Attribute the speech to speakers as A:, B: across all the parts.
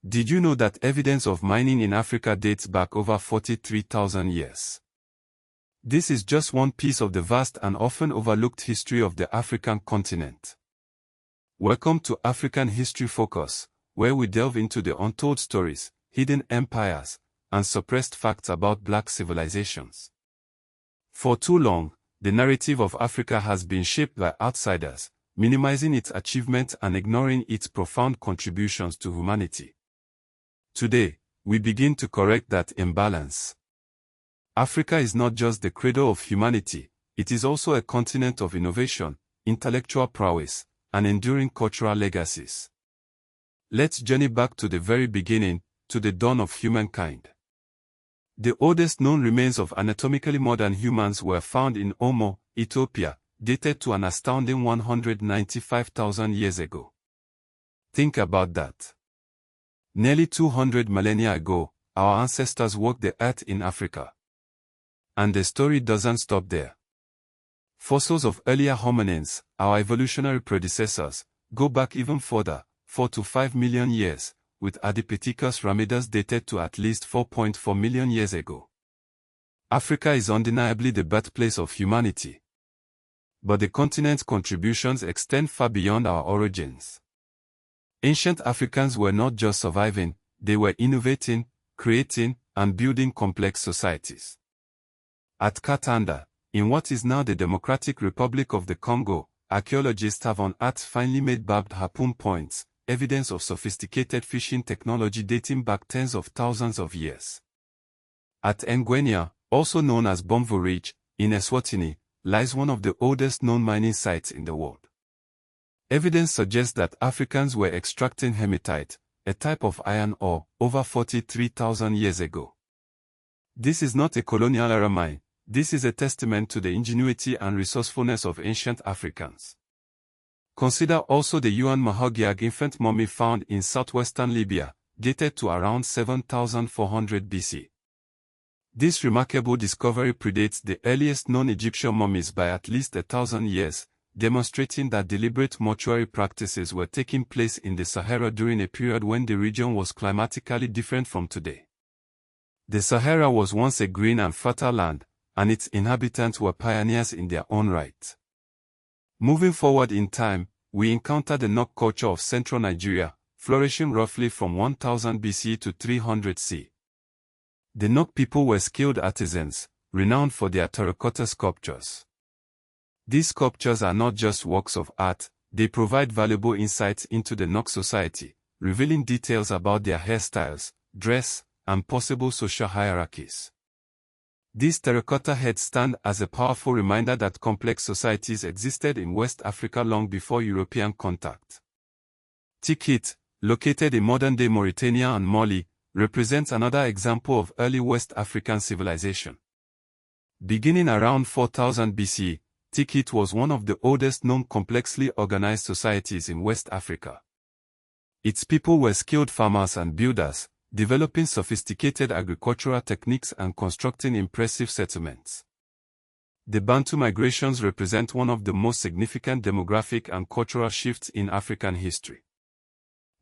A: Did you know that evidence of mining in Africa dates back over 43,000 years? This is just one piece of the vast and often overlooked history of the African continent. Welcome to African History Focus, where we delve into the untold stories, hidden empires, and suppressed facts about Black civilizations. For too long, the narrative of Africa has been shaped by outsiders, minimizing its achievements and ignoring its profound contributions to humanity. Today, we begin to correct that imbalance. Africa is not just the cradle of humanity, it is also a continent of innovation, intellectual prowess, and enduring cultural legacies. Let's journey back to the very beginning, to the dawn of humankind. The oldest known remains of anatomically modern humans were found in Omo, Ethiopia, dated to an astounding 195,000 years ago. Think about that. Nearly 200 millennia ago, our ancestors walked the earth in Africa. And the story doesn't stop there. Fossils of earlier hominins, our evolutionary predecessors, go back even further, 4 to 5 million years, with Ardipithecus ramidus dated to at least 4.4 million years ago. Africa is undeniably the birthplace of humanity. But the continent's contributions extend far beyond our origins. Ancient Africans were not just surviving, they were innovating, creating, and building complex societies. At Katanda, in what is now the Democratic Republic of the Congo, archaeologists have unearthed finely made barbed harpoon points, evidence of sophisticated fishing technology dating back tens of thousands of years. At Ngwenya, also known as Bomvu Ridge, in Eswatini, lies one of the oldest known mining sites in the world. Evidence suggests that Africans were extracting hematite, a type of iron ore, over 43,000 years ago. This is not a colonial-era mine, this is a testament to the ingenuity and resourcefulness of ancient Africans. Consider also the Yuan Mahogiag infant mummy found in southwestern Libya, dated to around 7,400 BC. This remarkable discovery predates the earliest known Egyptian mummies by at least 1,000 years, demonstrating that deliberate mortuary practices were taking place in the Sahara during a period when the region was climatically different from today. The Sahara was once a green and fertile land, and its inhabitants were pioneers in their own right. Moving forward in time, we encounter the Nok culture of central Nigeria, flourishing roughly from 1000 BC to 300 C. The Nok people were skilled artisans, renowned for their terracotta sculptures. These sculptures are not just works of art, they provide valuable insights into the Nok society, revealing details about their hairstyles, dress, and possible social hierarchies. These terracotta heads stand as a powerful reminder that complex societies existed in West Africa long before European contact. Tikrit, located in modern-day Mauritania and Mali, represents another example of early West African civilization. Beginning around 4000 BC, Tikrit was one of the oldest known complexly organized societies in West Africa. Its people were skilled farmers and builders, developing sophisticated agricultural techniques and constructing impressive settlements. The Bantu migrations represent one of the most significant demographic and cultural shifts in African history.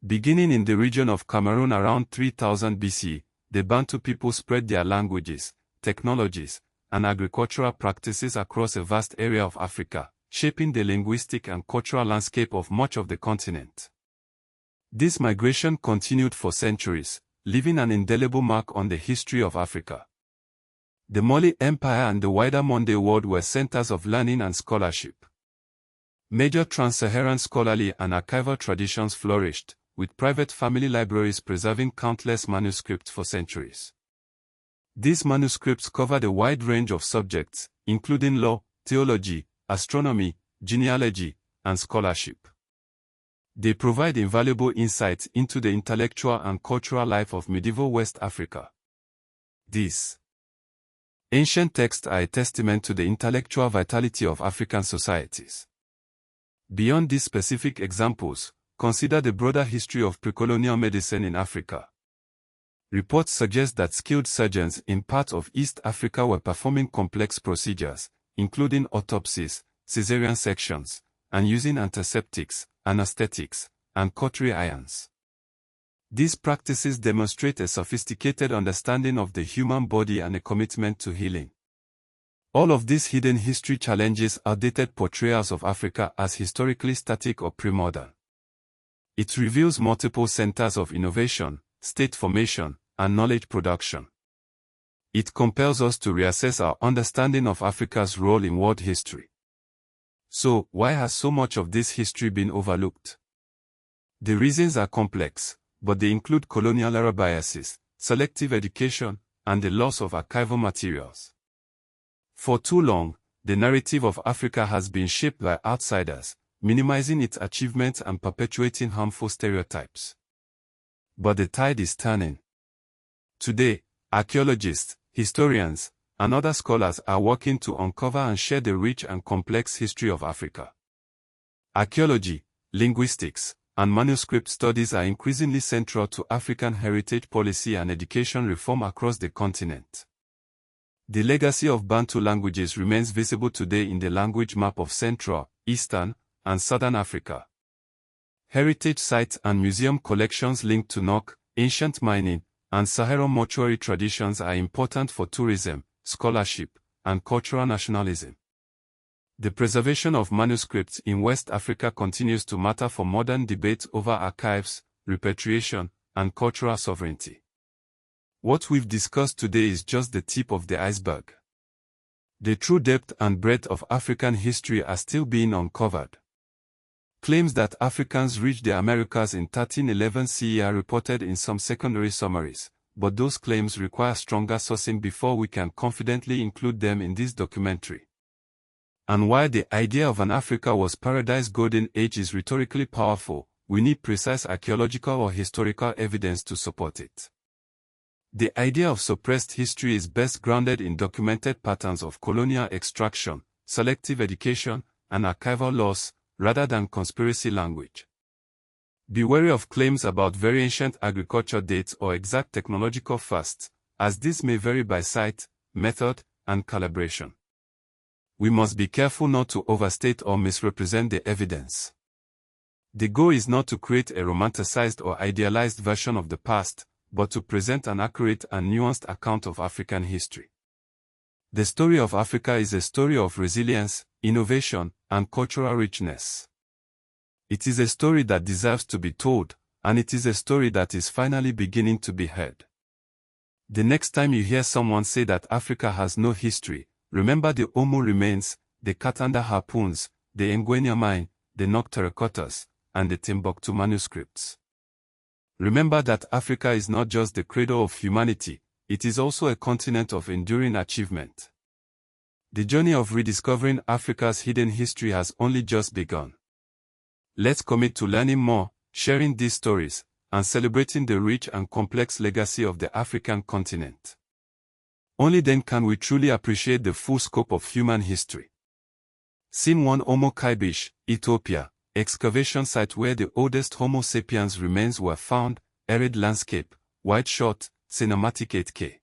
A: Beginning in the region of Cameroon around 3000 BC, the Bantu people spread their languages, technologies, and agricultural practices across a vast area of Africa, shaping the linguistic and cultural landscape of much of the continent. This migration continued for centuries, leaving an indelible mark on the history of Africa. The Mali Empire and the wider Monde world were centers of learning and scholarship. Major trans-Saharan scholarly and archival traditions flourished, with private family libraries preserving countless manuscripts for centuries. These manuscripts covered a wide range of subjects, including law, theology, astronomy, genealogy, and scholarship. They provide invaluable insights into the intellectual and cultural life of medieval West Africa. These ancient texts are a testament to the intellectual vitality of African societies. Beyond these specific examples, consider the broader history of pre-colonial medicine in Africa. Reports suggest that skilled surgeons in parts of East Africa were performing complex procedures, including autopsies, caesarean sections, and using antiseptics, anesthetics, and cautery irons. These practices demonstrate a sophisticated understanding of the human body and a commitment to healing. All of these hidden history challenges outdated portrayals of Africa as historically static or pre-modern. It reveals multiple centers of innovation, state formation, and knowledge production. It compels us to reassess our understanding of Africa's role in world history. So, why has so much of this history been overlooked? The reasons are complex, but they include colonial era biases, selective education, and the loss of archival materials. For too long, the narrative of Africa has been shaped by outsiders, minimizing its achievements and perpetuating harmful stereotypes. But the tide is turning. Today, archaeologists, historians, and other scholars are working to uncover and share the rich and complex history of Africa. Archaeology, linguistics, and manuscript studies are increasingly central to African heritage policy and education reform across the continent. The legacy of Bantu languages remains visible today in the language map of Central, Eastern, and Southern Africa. Heritage sites and museum collections linked to Nok, ancient mining, and Saharan mortuary traditions are important for tourism, scholarship, and cultural nationalism. The preservation of manuscripts in West Africa continues to matter for modern debates over archives, repatriation, and cultural sovereignty. What we've discussed today is just the tip of the iceberg. The true depth and breadth of African history are still being uncovered. Claims that Africans reached the Americas in 1311 CE are reported in some secondary summaries, but those claims require stronger sourcing before we can confidently include them in this documentary. And while the idea of an Africa was Paradise Golden Age is rhetorically powerful, we need precise archaeological or historical evidence to support it. The idea of suppressed history is best grounded in documented patterns of colonial extraction, selective education, and archival loss, rather than conspiracy language. Be wary of claims about very ancient agriculture dates or exact technological fasts, as these may vary by site, method, and calibration. We must be careful not to overstate or misrepresent the evidence. The goal is not to create a romanticized or idealized version of the past, but to present an accurate and nuanced account of African history. The story of Africa is a story of resilience, innovation, and cultural richness. It is a story that deserves to be told, and it is a story that is finally beginning to be heard. The next time you hear someone say that Africa has no history, remember the Omo remains, the Katanda harpoons, the Ngwenya mine, the Nok terracottas, and the Timbuktu manuscripts. Remember that Africa is not just the cradle of humanity, it is also a continent of enduring achievement. The journey of rediscovering Africa's hidden history has only just begun. Let's commit to learning more, sharing these stories, and celebrating the rich and complex legacy of the African continent. Only then can we truly appreciate the full scope of human history. Scene 1: Omo Kaibish, Ethiopia, excavation site where the oldest Homo sapiens remains were found, arid landscape, wide shot, cinematic 8K.